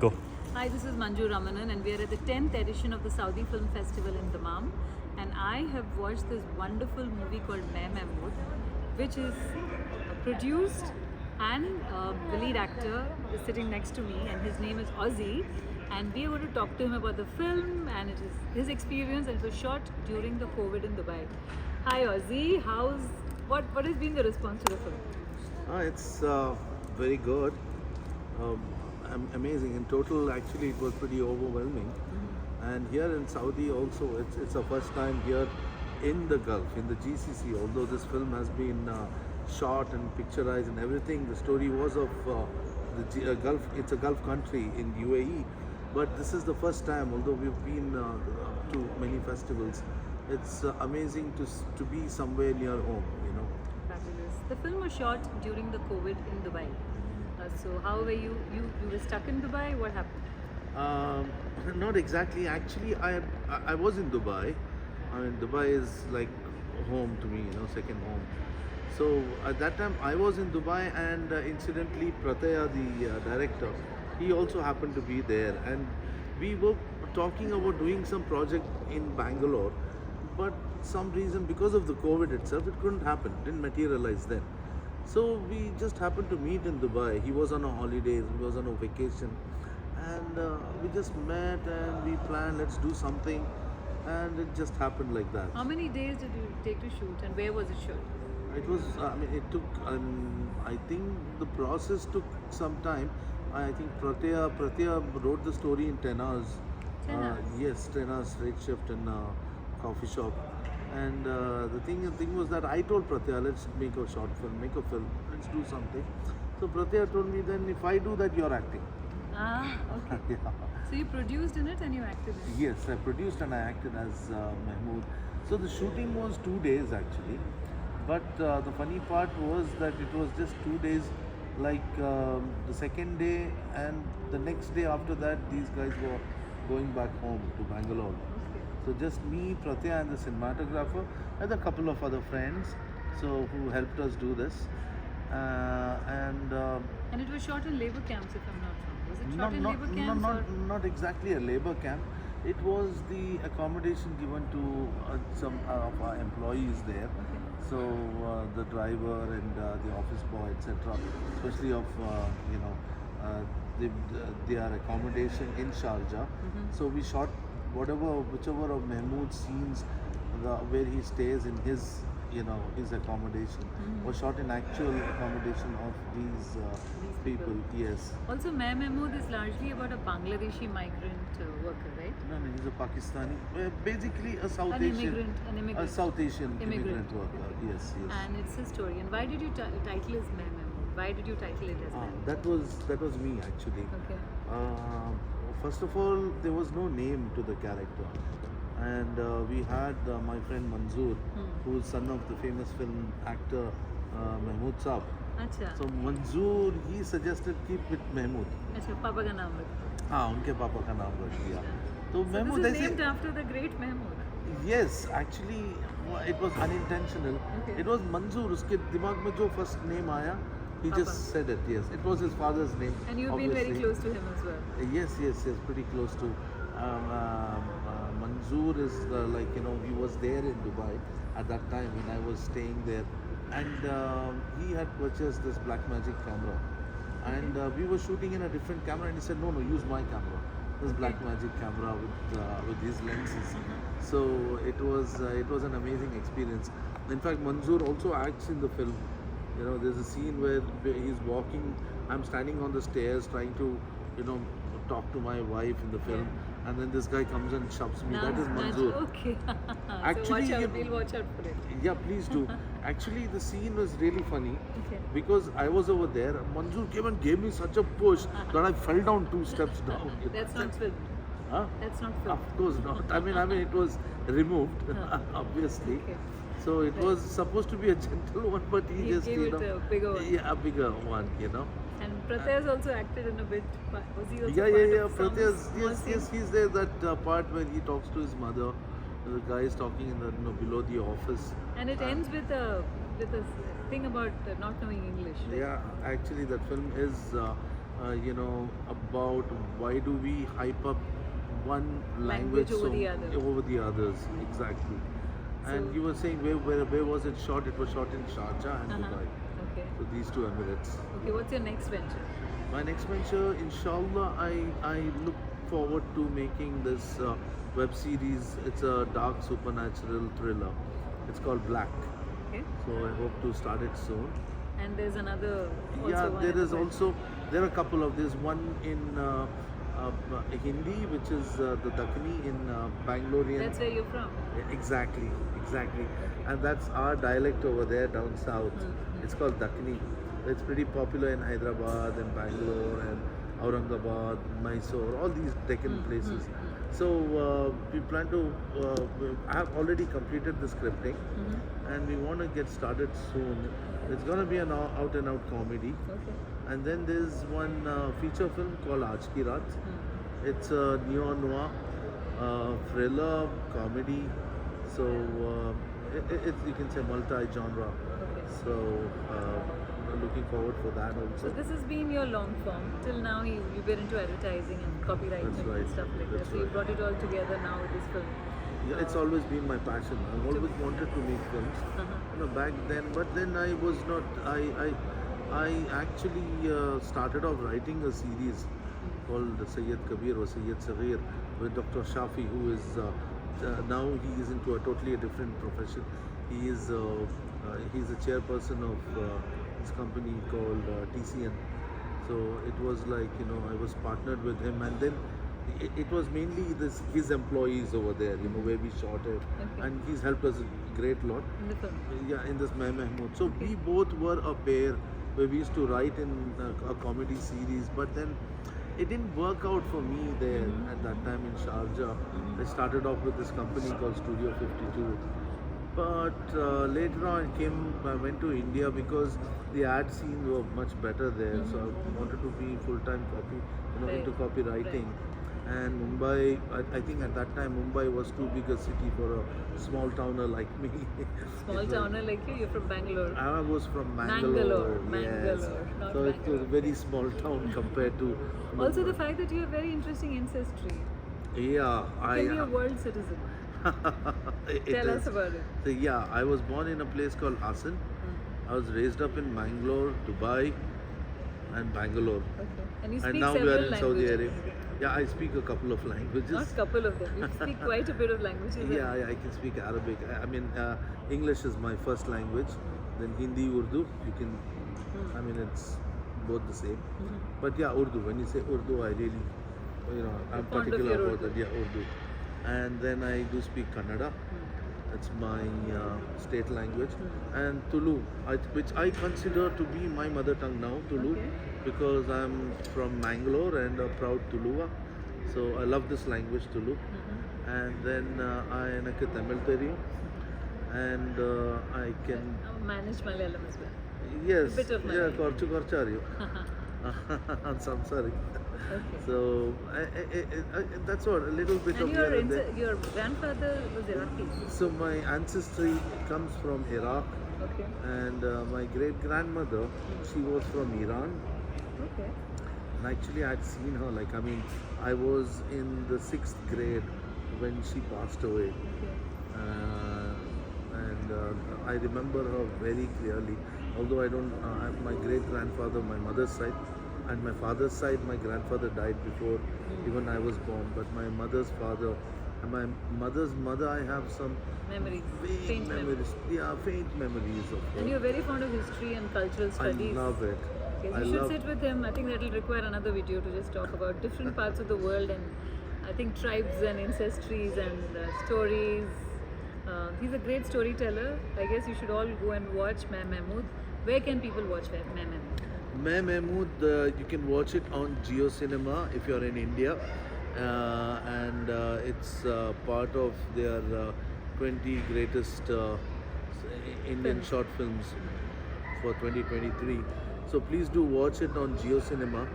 Go. Hi, this is Manju Ramanan, and we are at the 10th edition of the Saudi Film Festival in Dammam. And I have watched this wonderful movie called Main Mahmood, which is produced, and the lead actor is sitting next to me, and his name is Ozzy. And we are going to talk to him about the film and it is his experience, and it was shot during the COVID in Dubai. Hi, Ozzy. What has been the response to the film? It's very good, amazing. In total, actually, it was pretty overwhelming. And here in Saudi also, it's the first time here in the Gulf, in the GCC. Although this film has been shot and picturized and everything, the story was of the Gulf. It's a Gulf country in UAE, but this is the first time. Although we've been to many festivals, it's amazing to be somewhere near home. Fabulous. The film was shot during the COVID in Dubai. So how were you? You were stuck in Dubai? What happened? Not exactly. Actually, I was in Dubai. I mean, Dubai is like home to me, second home. So at that time, I was in Dubai, and incidentally, Prataya, the director, he also happened to be there, and we were talking about doing some project in Bangalore, but some reason because of the COVID itself, it couldn't happen. Didn't materialize then. So we just happened to meet in Dubai. He was on a holidays, he was on a vacation, and we just met and we planned, let's do something, and it just happened like that. How many days did you take to shoot, and where was it shot? It was, it took, I think the process took some time. I think Pratya wrote the story in 10 hours. 10 hours? Yes, 10 hours straight shift in a coffee shop. And the thing was that I told Pratya, let's make a short film, make a film, let's do something. So Pratya told me, then if I do that, you're acting. Ah, okay. Yeah. So you produced in it and you acted in it? Yes, I produced and I acted as Mahmood. So the shooting was 2 days actually. But the funny part was that it was just 2 days, like the second day and the next day after that, these guys were going back home to Bangalore. Okay. So just me, Pratya and the cinematographer and a couple of other friends who helped us do this. And it was shot in labor camps, if I'm not wrong. Was it shot in labor camps? Not exactly a labor camp. It was the accommodation given to some of our employees there. Okay. So the driver and the office boy, etc., especially of their accommodation in Sharjah. So we shot whichever of Mahmood's scenes where he stays in his his accommodation was shot in actual accommodation of these people. Yes. Also, Main Mahmood is largely about a Bangladeshi migrant worker, right? No, he's a Pakistani, basically a South An Asian, immigrant. a South Asian immigrant worker. Okay. Yes. And it's his story. And why did you title it Main Mahmood? Why did you title it as Main? That was me actually. Okay. First of all, there was no name to the character, and we had my friend Manzoor, who is son of the famous film actor Mahmood Saab. अच्छा. So Manzoor, he suggested keep it Mahmood. अच्छा, पापा का नाम रखा. हाँ, उनके पापा का नाम रख दिया. तो So Mahmood this is ऐसे. named after the great Mahmood. Yes, actually, it was unintentional. Okay. It was Manzoor. उसके दिमाग में जो first name आया, he Papa. just said it. Yes, it was his father's name. And you've been very obviously. close to him as well. Yes, pretty close to. Manzoor is he was there in Dubai at that time when I was staying there, and he had purchased this Blackmagic camera, and we were shooting in a different camera, and he said, no, use my camera, this Blackmagic camera with these lenses. So it was an amazing experience. In fact, Manzoor also acts in the film. There's a scene where he's walking. I'm standing on the stairs trying to, talk to my wife in the film, and then this guy comes and shoves me. That is Manzoor. Okay. Actually, so we'll watch out for it. Yeah, please do. Actually, the scene was really funny Okay. because I was over there. Manzoor came and gave me such a push that I fell down 2 steps down. That's not filmed. Huh? That's not filmed. Of course not. I mean, it was removed, obviously. Okay. So it was supposed to be a gentle one, but he just gave it a bigger one. Yeah, a bigger one. And Pratya has also acted in a bit. Was he also Yeah. part of some Pratya's, small scene? yes, he's there. That part where he talks to his mother. The guy is talking in the below the office. And it ends with a thing about not knowing English. Right? Yeah, actually, that film is about why do we hype up one language, Language over the other. over the others, exactly. And So- you were saying where was it shot? It was shot in Sharjah and Uh-huh. Dubai. Okay. So these two Emirates. Okay, what's your next venture? My next venture, inshallah, I look forward to making this web series. It's a dark supernatural thriller. It's called Black. Okay. So I hope to start it soon. And there's another. Yeah, one there in is the also there are a couple of there's one in Hindi, which is the Dakkini in Bangalorean. That's where you're from. Yeah, exactly, and that's our dialect over there down south. Mhm. It's called Dakkini. It's pretty popular in Hyderabad and Bangalore and Aurangabad, Mysore, all these Deccan places. So we plan to. I have already completed the scripting, and we want to get started soon. It's gonna be an out and out comedy, Okay. and then there's one feature film called Aaj Ki Raat. It's a neo noir thriller comedy. So it's you can say multi-genre. Okay. So looking forward for that So also. this has been your long form. Till now you were into advertising and copywriting That's right. and stuff like That's that. So you right. brought it all together now with this film. Yeah, it's always been my passion. I've always wanted to make films. Uh-huh. Back then, but then I was not. I actually started off writing a series called Sayyid Kabir or Sayyid Saghir with Dr. Shafi, who is now he is into a totally different profession. He's a chairperson of this company called TCN. So it was like I was partnered with him, and then it was mainly his employees over there, where we shot it, Okay. and he's helped us a great lot. In the film. Yeah, in this Mai Mahmood. So Okay. we both were a pair where we used to write in a comedy series, but then it didn't work out for me there at that time in Sharjah. I started off with this company called Studio 52. But later on, I went to India because the ad scenes were much better there. So I wanted to be full-time into Right. copywriting. And Mumbai, I think at that time Mumbai was too big a city for a small towner like me. Small It was- towner like you're from Bangalore. I was from Mangalore, Yes. not So it was a Bangalore. very small town compared to. Also the Mumbai. fact that you have very interesting ancestry. Yeah, You can be a world citizen. it Tell is. us about it. So yeah, I was born in a place called Hassan. I was raised up in Mangalore, Dubai, and Bangalore. Okay. And you speak And now we several are in Saudi languages. Arabia. Yeah, I speak a couple of languages. Not couple of them. You speak quite a bit of languages. Yeah, I can speak Arabic. I mean, English is my first language. Then Hindi, Urdu. You can. I mean, it's both the same. But yeah, Urdu. When you say Urdu, I really, I'm fond of particular your about that. Yeah, Urdu. And then I do speak Kannada. That's my state language. And Tulu, which I consider to be my mother tongue now, Tulu, Okay. because I'm from Mangalore and a proud Tuluva. So I love this language, Tulu. And then I am Tamil Teri. And I can, Manage Malayalam as well. yes, bit of yeah, Malayalam. Korchu Korchariyo. I'm sorry. Okay. So that's what, a little bit And of here and there. your grandfather was Iraqi. So my ancestry comes from Iraq, Okay. and my great grandmother, she was from Iran. Okay. And actually, I'd seen her. I was in the 6th grade when she passed away, Okay. and I remember her very clearly. Although I don't, my great grandfather, my mother's side, and my father's side, my grandfather died before even I was born. But my mother's father and my mother's mother, I have some Memories. vague Faint memories. Yeah, faint memories of her. And you're very fond of history and cultural I studies. love it. Okay, so I you should love. sit with him. I think that will require another video to just talk about different parts of the world and I think tribes and ancestries and stories. He's a great storyteller. I guess you should all go and watch Mai Mahmood. Where can people watch Mai Mahmood? Mai Mahmood, you can watch it on Geo Cinema if you're in India, and it's part of their 20 greatest Indian short films for 2023. So please do watch it on Geo Cinema,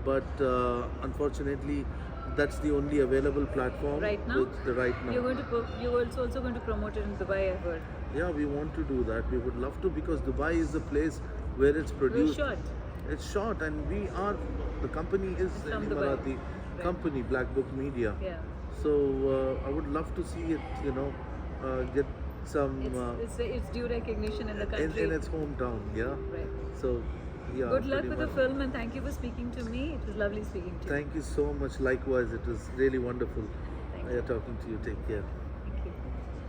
but unfortunately, that's the only available platform Right now? right now. You're also going to promote it in Dubai, I heard. Yeah, we want to do that. We would love to because Dubai is the place where it's We're produced. short. It's short, and we are the company is From any Dubai. Marathi Right. company, Black Book Media. Yeah. So I would love to see it, get some It's due recognition in the in country. its hometown. Yeah. Right. So yeah. Good luck pretty with the much. film and thank you for speaking to me. It was lovely speaking to you. Thank you so much. Likewise, it was really wonderful Thank you. talking to you. Take care.